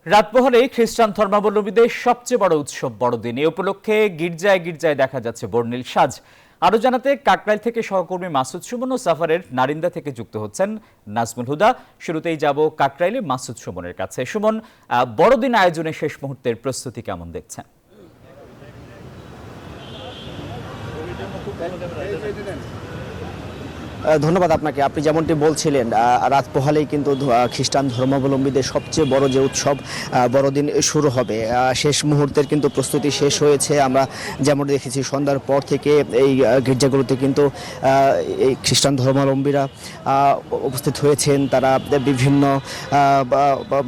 রাত পোহালে খ্রিস্টান ধর্মাবলম্বীদের সবচেয়ে বড় উৎসব বড়দিন। এ উপলক্ষে গির্জায় গির্জায় দেখা যাচ্ছে বর্ণিল সাজ। আরো জানাতে কাকরাইল থেকে সহকর্মী মাসুদ সুমন ও সাফারের নারিন্দা থেকে যুক্ত হচ্ছেন নাজমুল হুদা। শুরুতেই যাব কাকরাইলে মাসুদ সুমনের কাছে। সুমন, বড়দিন আয়োজনে শেষ মুহূর্তের প্রস্তুতি কেমন দেখছেন? ধন্যবাদ আপনাকে। আপনি যেমনটি বলছিলেন, রাত পোহালেই কিন্তু খ্রিস্টান ধর্মাবলম্বীদের সবচেয়ে বড় যে উৎসব বড়দিন শুরু হবে। শেষ মুহূর্তের কিন্তু প্রস্তুতি শেষ হয়েছে। আমরা যেমন দেখেছি সন্ধ্যার পর থেকে এই গির্জাগুলোতে কিন্তু এই খ্রিস্টান ধর্মাবলম্বীরা উপস্থিত হয়েছেন। তারা বিভিন্ন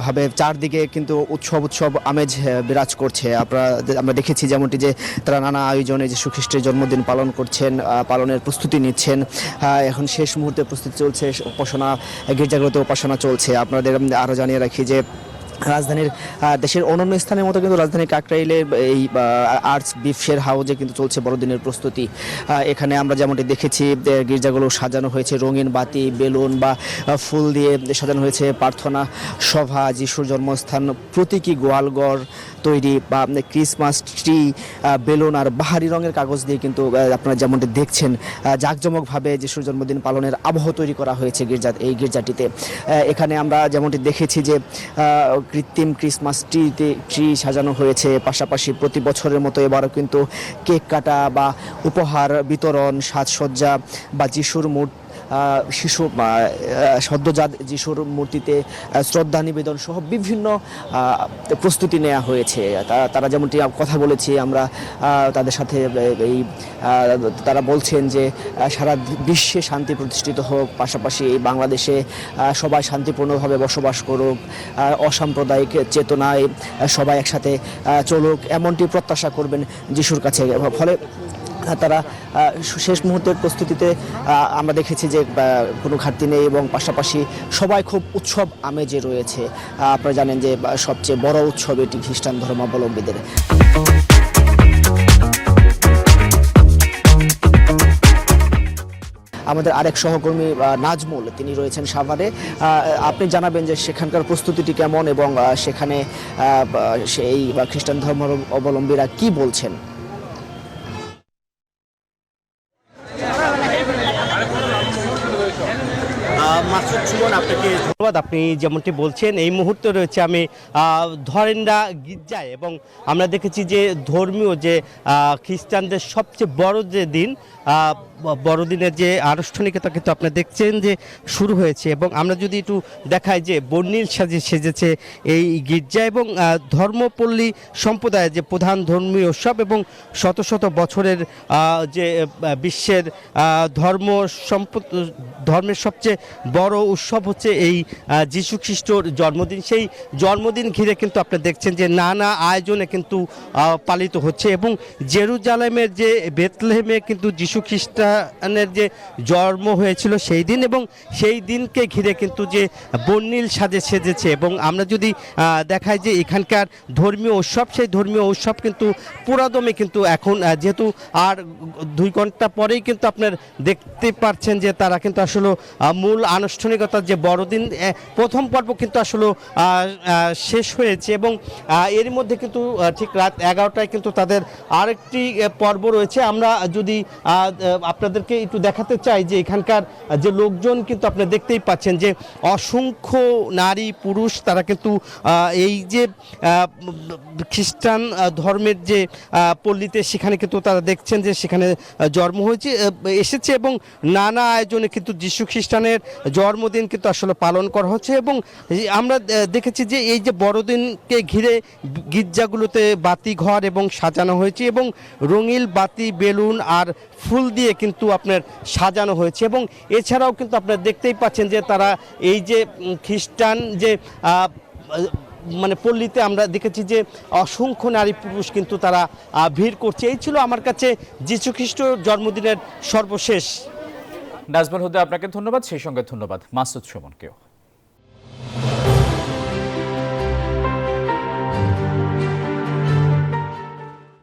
ভাবে চারদিকে কিন্তু উৎসব আমেজ বিরাজ করছে। আমরা দেখেছি যেমনটি যে তারা নানা আয়োজনে যীশু খ্রিস্টের জন্মদিন পালন করছেন, পালনের প্রস্তুতি নিচ্ছেন। এখন শেষ মুহূর্তে প্রস্তুতি চলছে, উপাসনা গির্জাগুলোতে উপাসনা চলছে। আপনাদের আরও জানিয়ে রাখি যে রাজধানীর দেশের অন্যান্য স্থানের মতো কিন্তু রাজধানী কাকরাইলে এই আর্টস বিফশের হাউজে কিন্তু চলছে বড়দিনের প্রস্তুতি। এখানে আমরা যেমনটি দেখেছি গির্জাগুলো সাজানো হয়েছে রঙিন বাতি, বেলুন বা ফুল দিয়ে সাজানো হয়েছে। প্রার্থনা সভা, যিশুর জন্মস্থান প্রতীকী গোয়ালঘর তৈরি বা ক্রিসমাস ট্রি, বেলুন আর বাহারি রঙের কাগজ দিয়ে কিন্তু আপনারা যেমনটি দেখছেন জাঁকজমকভাবে যিশুর জন্মদিন পালনের আবহ তৈরি করা হয়েছে এই গির্জাটিতে। এখানে আমরা যেমনটি দেখেছি যে কৃত্রিম ক্রিসমাস ট্রি সাজানো হয়েছে। পাশাপাশি প্রতি বছরের মতো এবারও কিন্তু কেক কাটা বা উপহার বিতরণ, সাজসজ্জা বা যিশুর শিশু সদ্যজাত যিশুর মূর্তিতে শ্রদ্ধা নিবেদন সহ বিভিন্ন প্রস্তুতি নেওয়া হয়েছে। তারা যেমনটি কথা বলেছি আমরা তাদের সাথে, তারা বলছেন যে সারা বিশ্বে শান্তি প্রতিষ্ঠিত হোক, পাশাপাশি এই বাংলাদেশে সবাই শান্তিপূর্ণভাবে বসবাস করুক, অসাম্প্রদায়িক চেতনায় সবাই একসাথে চলুক, এমনটি প্রত্যাশা করবেন যিশুর কাছে। ফলে তারা শেষ মুহূর্তের প্রস্তুতিতে আমরা দেখেছি যে কোনো ঘাটতি নেই এবং পাশাপাশি সবাই খুব উৎসব আমেজে রয়েছে। আপনারা জানেন যে সবচেয়ে বড় উৎসব এটি খ্রিস্টান ধর্মাবলম্বীদের। আমাদের আরেক সহকর্মী নাজমুল, তিনি রয়েছেন সাভারে। আপনি জানাবেন যে সেখানকার প্রস্তুতিটি কেমন এবং সেখানে সেই খ্রিস্টান ধর্মাবলম্বীরা কি বলছেন। মাসুদ সুমন, আপনাকে ধন্যবাদ। আপনি যেমনটি বলছেন এই মুহূর্তে রয়েছে আমি ধরেন্ডা গির্জায় এবং আমরা দেখেছি যে ধর্মীয় যে খ্রিস্টানদের সবচেয়ে বড় যে দিন, বড়দিনের যে আনুষ্ঠানিকতা কিন্তু আপনারা দেখছেন যে শুরু হয়েছে। এবং আমরা যদি একটু দেখাই যে বর্ণিল সাজে সেজেছে এই গির্জা এবং ধর্মপল্লী সম্প্রদায়ের যে প্রধান ধর্মীয় উৎসব এবং শত শত বছরের যে বিশ্বের ধর্মের সবচেয়ে বড় উৎসব হচ্ছে এই যীশু খ্রিস্টর জন্মদিন। সেই জন্মদিন ঘিরে কিন্তু আপনারা দেখছেন যে নানা আয়োজনে কিন্তু পালিত হচ্ছে এবং জেরুজালেমের যে বেথলেহেমে কিন্তু যীশু খ্রিস্টানের যে জন্ম হয়েছিল সেই দিন এবং সেই দিনকে ঘিরে কিন্তু যে বর্ণিল সাজে সেজেছে। এবং আমরা যদি দেখাই যে এখানকার ধর্মীয় উৎসব, সেই ধর্মীয় উৎসব কিন্তু পুরাদমে কিন্তু এখন যেহেতু আর 2 ঘন্টা পরেই কিন্তু আপনার দেখতে পাচ্ছেন যে তারা কিন্তু আসলে মূল আনুষ্ঠানিকতার যে বড়দিন প্রথম পর্ব কিন্তু আসলে শেষ হয়েছে এবং এর মধ্যে কিন্তু ঠিক রাত 11টায় কিন্তু তাদের আরেকটি পর্ব রয়েছে। আমরা যদি আপনাদেরকে একটু দেখাতে চাই যে এখানকার যে লোকজন কিন্তু আপনারা দেখতেই পাচ্ছেন যে অসংখ্য নারী পুরুষ তারা কিন্তু এই যে খ্রিস্টান ধর্মের যে পল্লীতে সেখানে কিন্তু তারা দেখছেন যে সেখানে জন্ম এসেছে এবং নানা আয়োজনে কিন্তু যীশু খ্রিস্টানের জন্মদিন কিন্তু আসলে পালন করা হচ্ছে। এবং আমরা দেখেছি যে এই যে বড়দিনকে ঘিরে গির্জাগুলোতে বাতি ঘর এবং সাজানো হয়েছে এবং রঙিন বাতি, বেলুন আর ফুল দিয়ে কিন্তু আপনার সাজানো হয়েছে। এবং এছাড়াও কিন্তু আপনারা দেখতেই পাচ্ছেন যে তারা এই যে খ্রিস্টান যে পল্লীতে আমরা দেখেছি যে অসংখ্য নারী পুরুষ কিন্তু তারা ভিড় করছে। এই ছিল আমার কাছে যীশু খ্রিস্ট জন্মদিনের সর্বশেষ। নাজমুল হুদা, আপনাকে ধন্যবাদ। সেই সঙ্গে ধন্যবাদ মাসুদ সুমনকেও।